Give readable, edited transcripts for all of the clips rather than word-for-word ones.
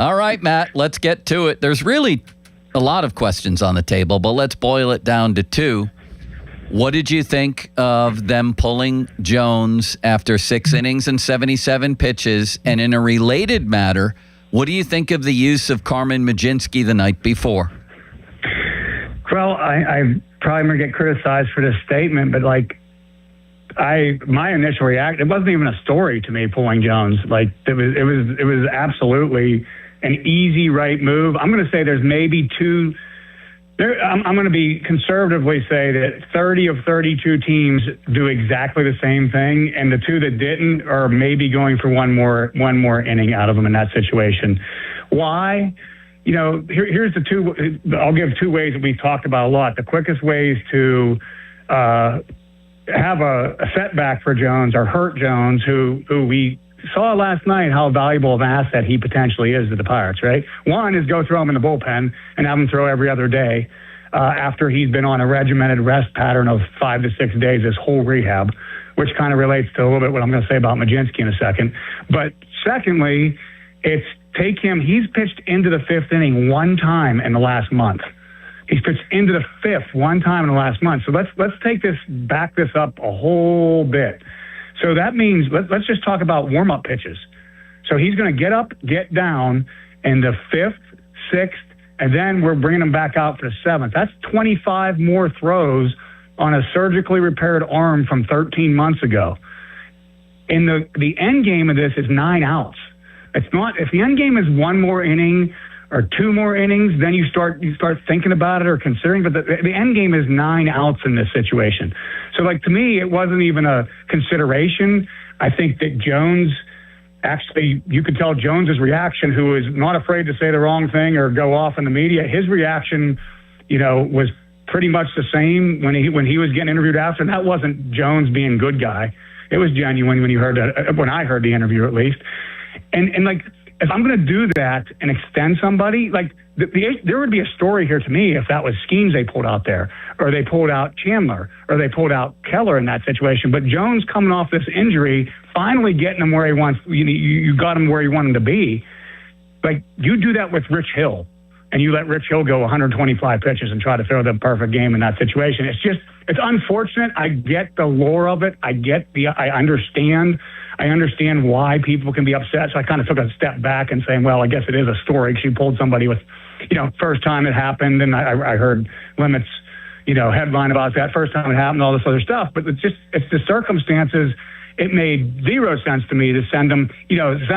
All right, Matt, let's get to it. There's really a lot of questions on the table, but let's boil it down to two. What did you think of them pulling Jones after 6 innings and 77 pitches? And in a related matter, what do you think of the use of Carmen Mlodzinski the night before? Well, I'm probably going to get criticized for this statement, but my initial reaction, it wasn't even a story to me pulling Jones. It was absolutely an easy right move. I'm going to say there's maybe two. I'm going to be conservatively say that 30 of 32 teams do exactly the same thing, and the two that didn't are maybe going for one more inning out of them in that situation. Why? Here's the two. I'll give two ways that we've talked about a lot. The quickest ways to have a setback for Jones or hurt Jones, who we saw last night how valuable of an asset he potentially is to the Pirates, right? One is go throw him in the bullpen and have him throw every other day after he's been on a regimented rest pattern of 5 to 6 days this whole rehab, which kind of relates to a little bit what I'm going to say about Mlodzinski in a second. But secondly, it's take him. He's pitched into the 5th inning one time in the last month. He's pitched into the 5th one time in the last month. So let's back this up a whole bit. So that means let's just talk about warm-up pitches. So he's going to get up, get down in the 5th, 6th, and then we're bringing him back out for the 7th. That's 25 more throws on a surgically repaired arm from 13 months ago. And the end game of this is 9 outs. It's not, if the end game is one more inning or 2 more innings, then you start thinking about it or considering. But the end game is 9 outs in this situation. So, to me, it wasn't even a consideration. I think that Jones, actually, you could tell Jones's reaction, who is not afraid to say the wrong thing or go off in the media. His reaction, was pretty much the same when he was getting interviewed after. And that wasn't Jones being good guy. It was genuine when I heard the interview, at least. And if I'm going to do that and extend somebody, there would be a story here to me if that was schemes they pulled out there, or they pulled out Chandler, or they pulled out Keller in that situation. But Jones coming off this injury, finally getting him where he wants, you got him where you want him to be. You do that with Rich Hill, and you let Rich Hill go 125 pitches and try to throw the perfect game in that situation. It's unfortunate. I get the lore of it. I understand why people can be upset. So I kind of took a step back and saying, well, I guess it is a story. She pulled somebody with, first time it happened. And I heard Limits, headline about that first time it happened, all this other stuff. But it's the circumstances. It made zero sense to me to send them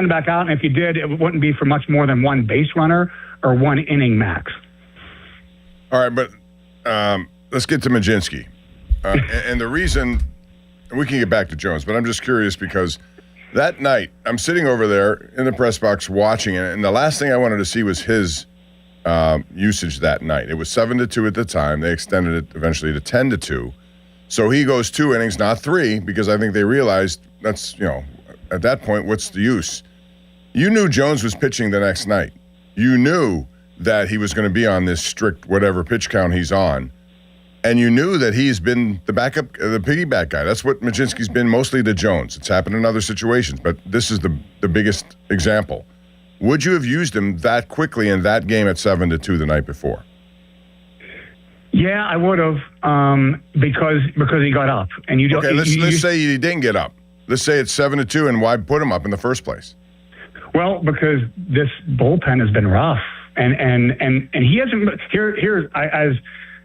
back out. And if you did, it wouldn't be for much more than one base runner or 1 inning max. All right, but let's get to Mlodzinski. And the reason, we can get back to Jones, but I'm just curious because that night, I'm sitting over there in the press box watching it, and the last thing I wanted to see was his usage that night. It was 7-2 at the time. They extended it eventually to 10-2. So he goes 2 innings, not 3, because I think they realized that's, at that point, what's the use? You knew Jones was pitching the next night. You knew that he was going to be on this strict whatever pitch count he's on. And you knew that he's been the backup, the piggyback guy. That's what Mlodzinski's been mostly to Jones. It's happened in other situations, but this is the biggest example. Would you have used him that quickly in that game at 7-2 the night before? Yeah, I would have, because he got up. And you don't. Okay, let's say he didn't get up. Let's say it's 7-2, and why put him up in the first place? Well, because this bullpen has been rough, and he hasn't.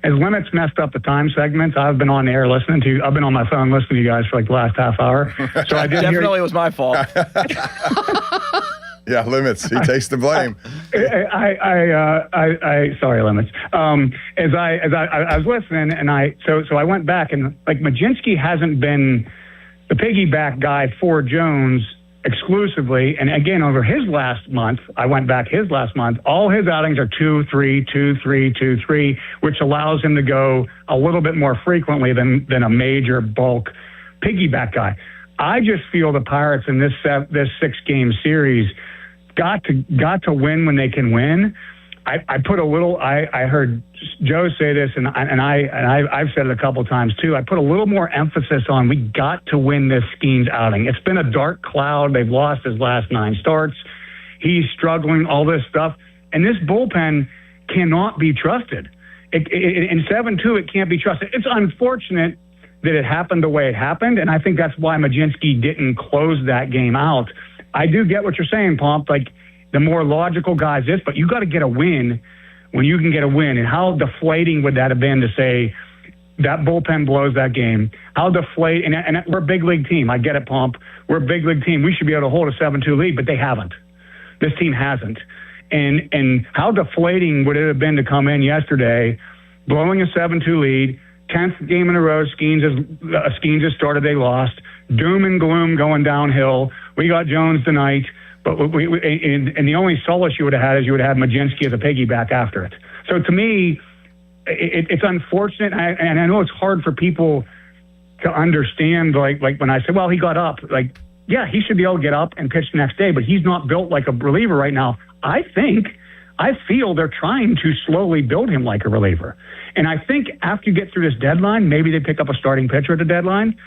As Limits messed up the time segments, I've been on the air listening to. I've been on my phone listening to you guys for the last half hour. So I didn't definitely was my fault. Yeah, Limits. He takes the blame. Sorry, Limits. As I was listening, and so I went back and Mlodzinski hasn't been the piggyback guy for Jones exclusively. And again, over his last month, I went back his last month, all his outings are 2-3, 2-3, 2-3, which allows him to go a little bit more frequently than a major bulk piggyback guy. I just feel the Pirates in this 6-game series got to win when they can win. I put a little. I heard Joe say this, and I've said it a couple times too. I put a little more emphasis on we got to win this Skeens outing. It's been a dark cloud. They've lost his last 9 starts. He's struggling, all this stuff. And this bullpen cannot be trusted. In 7-2, it can't be trusted. It's unfortunate that it happened the way it happened, and I think that's why Mlodzinski didn't close that game out. I do get what you're saying, Pomp. Like, the more logical guys is, but you got to get a win when you can get a win. And how deflating would that have been to say that bullpen blows that game? How deflate? And we're a big league team. I get it, Pomp. We're a big league team. We should be able to hold a 7-2 lead, but they haven't. This team hasn't. And how deflating would it have been to come in yesterday, blowing a 7-2 lead, 10th game in a row, Skeens has started, they lost, doom and gloom going downhill. We got Jones tonight, but and the only solace you would have had is you would have had Mlodzinski as a piggyback after it. So to me, it's unfortunate, and I know it's hard for people to understand, like when I say, well, he got up, like, yeah, he should be able to get up and pitch the next day, but he's not built like a reliever right now. I feel they're trying to slowly build him like a reliever. And I think after you get through this deadline, maybe they pick up a starting pitcher at the deadline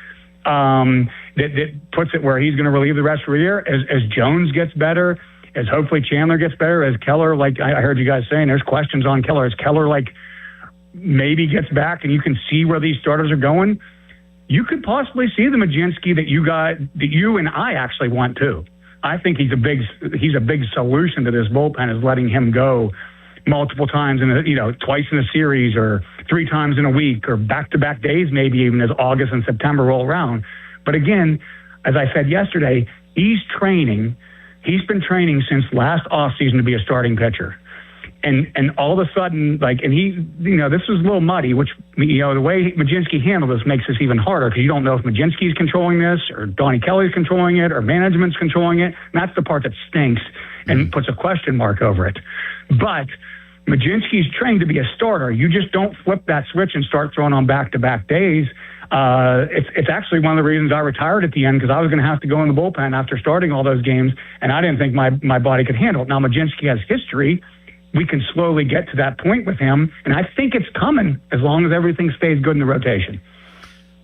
that puts it where he's going to relieve the rest of the year. As Jones gets better, as hopefully Chandler gets better, as Keller, like I heard you guys saying, there's questions on Keller. As Keller, like, maybe gets back and you can see where these starters are going, you could possibly see the Mlodzinski that you and I actually want too. I think he's a big solution to this bullpen, is letting him go multiple times twice in a series or 3 times in a week or back-to-back days, maybe even as August and September roll around. But again, as I said yesterday, he's been training since last offseason to be a starting pitcher. And all of a sudden, and he, this was a little muddy, which, the way Mlodzinski handled this makes this even harder, because you don't know if Mlodzinski's controlling this or Donnie Kelly's controlling it or management's controlling it. And that's the part that stinks and puts a question mark over it. But Mlodzinski's trained to be a starter. You just don't flip that switch and start throwing on back-to-back days. It's actually one of the reasons I retired at the end, because I was going to have to go in the bullpen after starting all those games, and I didn't think my body could handle it. Now, Mlodzinski has history. We can slowly get to that point with him, and I think it's coming as long as everything stays good in the rotation.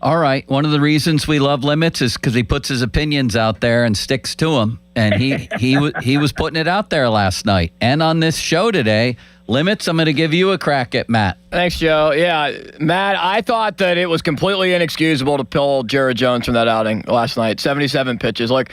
All right. One of the reasons we love Limits is because he puts his opinions out there and sticks to them. And he was putting it out there last night. And on this show today, Limits, I'm going to give you a crack at Matt. Thanks, Joe. Yeah, Matt, I thought that it was completely inexcusable to pull Gerrit Jones from that outing last night. 77 pitches. Like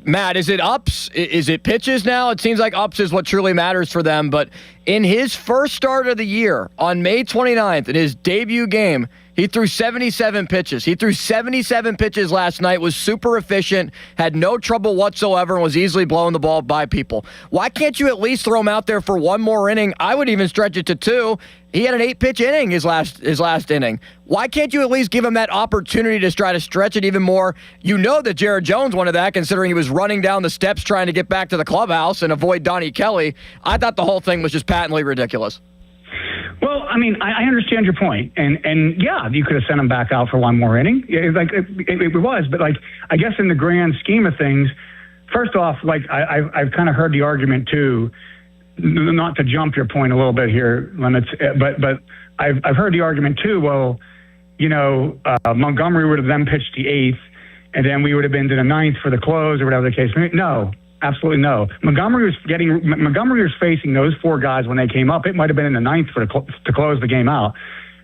Matt, is it ups? Is it pitches now? It seems like ups is what truly matters for them. But in his first start of the year, on May 29th, in his debut game, he threw 77 pitches. He threw 77 pitches last night, was super efficient, had no trouble whatsoever, and was easily blowing the ball by people. Why can't you at least throw him out there for one more inning? I would even stretch it to 2. He had an 8-pitch inning his last inning. Why can't you at least give him that opportunity to try to stretch it even more? You know that Gerrit Jones wanted that, considering he was running down the steps trying to get back to the clubhouse and avoid Donnie Kelly. I thought the whole thing was just patently ridiculous. Well, I mean, I understand your point, and yeah, you could have sent him back out for one more inning. It was, but I guess in the grand scheme of things, first off, I've kind of heard the argument too, not to jump your point a little bit here, Limits, but I've heard the argument too. Well, Montgomery would have then pitched the 8th, and then we would have been to the 9th for the close or whatever the case may be. No. Absolutely no. Montgomery was facing those 4 guys when they came up. It might have been in the 9th to close the game out.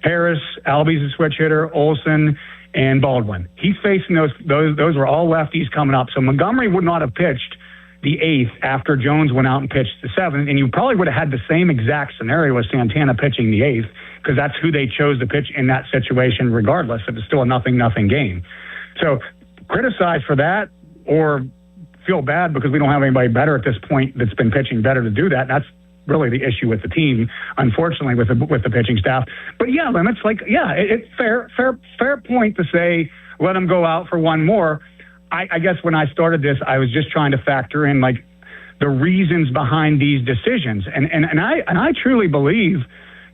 Harris, Albies a switch hitter, Olsen, and Baldwin. He's facing those were all lefties coming up. So Montgomery would not have pitched the 8th after Jones went out and pitched the 7th, and you probably would have had the same exact scenario with Santana pitching the 8th, because that's who they chose to pitch in that situation regardless. It was still a 0-0 game. So criticize for that, or feel bad because we don't have anybody better at this point that's been pitching better to do that. That's really the issue with the team, unfortunately, with the pitching staff. But yeah, Limits, it's fair point to say let him go out for one more. I guess when I started this, I was just trying to factor in the reasons behind these decisions, and I truly believe,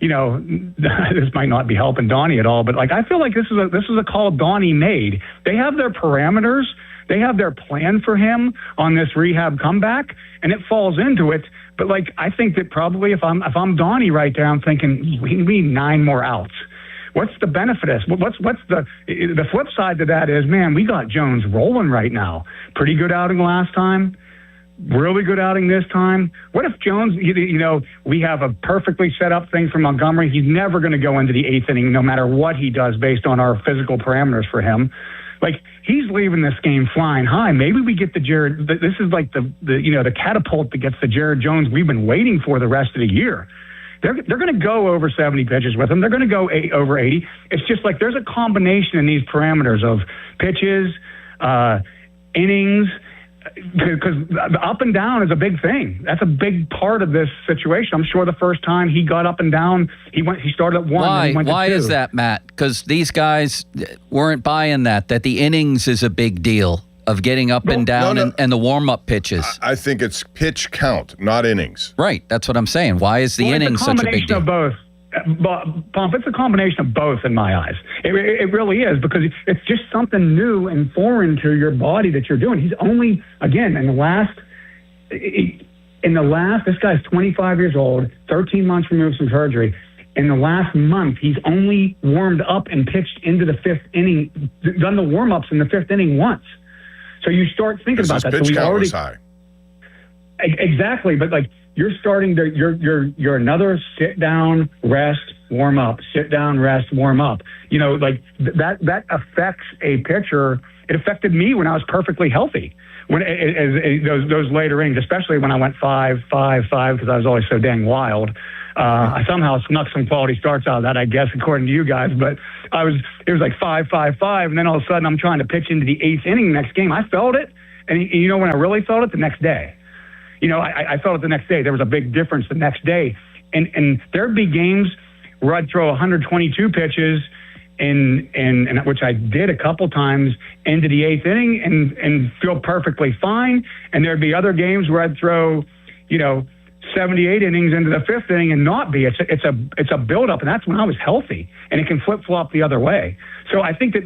this might not be helping Donnie at all, but I feel like this is a call Donnie made. They have their parameters. They have their plan for him on this rehab comeback, and it falls into it. But I think that probably if I'm Donnie right there, I'm thinking we need 9 more outs. What's the benefit of this? What's the flip side to that is, man, we got Jones rolling right now. Pretty good outing last time. really good outing this time. What if Jones, we have a perfectly set up thing for Montgomery. He's never going to go into the 8th inning no matter what he does based on our physical parameters for him. Like, he's leaving this game flying high. Maybe we get the Gerrit. This is like the catapult that gets the Gerrit Jones we've been waiting for the rest of the year. They're going to go over 70 pitches with him. They're going to go over 80. It's just like there's a combination in these parameters of pitches, innings, because up and down is a big thing. That's a big part of this situation. I'm sure the first time he got up and down, he started at 1. Why? And he went to 2. Why is that, Matt? Because these guys weren't buying that the innings is a big deal of getting up and down and the warm-up pitches. I think it's pitch count, not innings. Right. That's what I'm saying. Why is the innings such a big deal? It's a combination of both. Pomp, it's a combination of both in my eyes. It really is, because it's just something new and foreign to your body that you're doing. He's only, again, in the last, this guy's 25 years old, 13 months removed from surgery. In the last month, he's only warmed up and pitched into the 5th inning, done the warm-ups in the 5th inning once. So you start thinking about that. His pitch count was high. Exactly, but like you're starting to you're another sit down, rest, warm up, sit down, rest, warm up. Like that affects a pitcher. It affected me when I was perfectly healthy. When those later innings, especially when I went 5-5-5 because I was always so dang wild. I somehow snuck some quality starts out of that, I guess, according to you guys. But it was like 5-5-5, and then all of a sudden I'm trying to pitch into the 8th inning next game. I felt it, and when I really felt it, the next day. I felt it the next day. There was a big difference the next day, and there'd be games where I'd throw 122 pitches, and which I did a couple times into the 8th inning, and feel perfectly fine. And there'd be other games where I'd throw, 78 innings into the 5th inning and not be. It's a buildup, and that's when I was healthy, and it can flip flop the other way. So I think that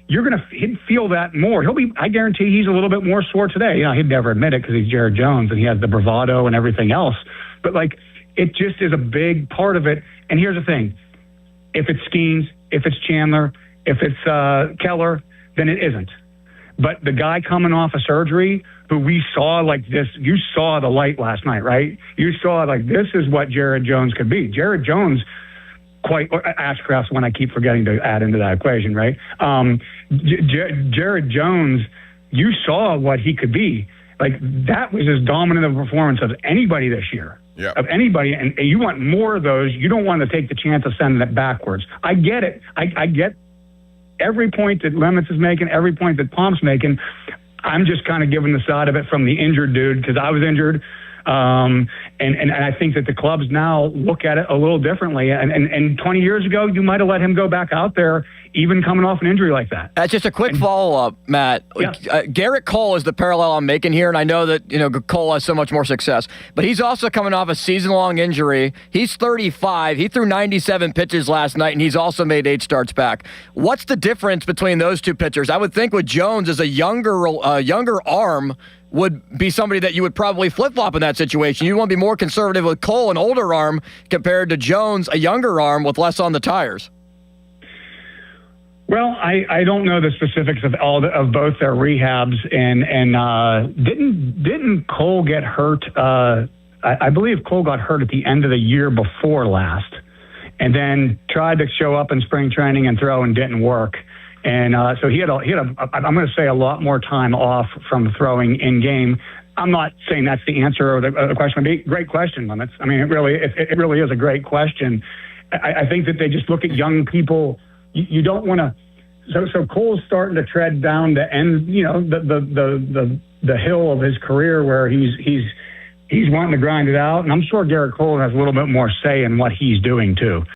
you're going to feel that more. I guarantee he's a little bit more sore today. He'd never admit it because he's Gerrit Jones and he has the bravado and everything else. But it just is a big part of it. And here's the thing: if it's Skeens, if it's Chandler, if it's Keller, then it isn't. But the guy coming off of surgery, who we saw you saw the light last night, right? You saw this is what Gerrit Jones could be. Gerrit Jones, Ashcraft's one I keep forgetting to add into that equation, right? Gerrit Jones, you saw what he could be. That was as dominant of a performance of anybody this year. Yeah. Of anybody, and you want more of those. You don't want to take the chance of sending it backwards. I get it. I get every point that Lemons is making, every point that Pomp's making. I'm just kind of giving the side of it from the injured dude because I was injured. And I think that the clubs now look at it a little differently. And 20 years ago, you might have let him go back out there, even coming off an injury like that. That's just a quick follow-up, Matt. Yeah. Gerrit Cole is the parallel I'm making here, and I know that Cole has so much more success. But he's also coming off a season-long injury. He's 35. He threw 97 pitches last night, and he's also made 8 starts back. What's the difference between those two pitchers? I would think with Jones as a younger arm would be somebody that you would probably flip-flop in that situation. You want to be more conservative with Cole, an older arm, compared to Jones, a younger arm with less on the tires. Well, I don't know the specifics of both their rehabs, and didn't Cole get hurt? I believe Cole got hurt at the end of the year before last, and then tried to show up in spring training and throw and didn't work. And so he had I'm going to say a lot more time off from throwing in game. I'm not saying that's the answer or the question. Great question, Lemons. I mean, it really is a great question. I think that they just look at young people. You don't want to. So Cole's starting to tread down the end, the hill of his career where he's wanting to grind it out. And I'm sure Gerrit Cole has a little bit more say in what he's doing too.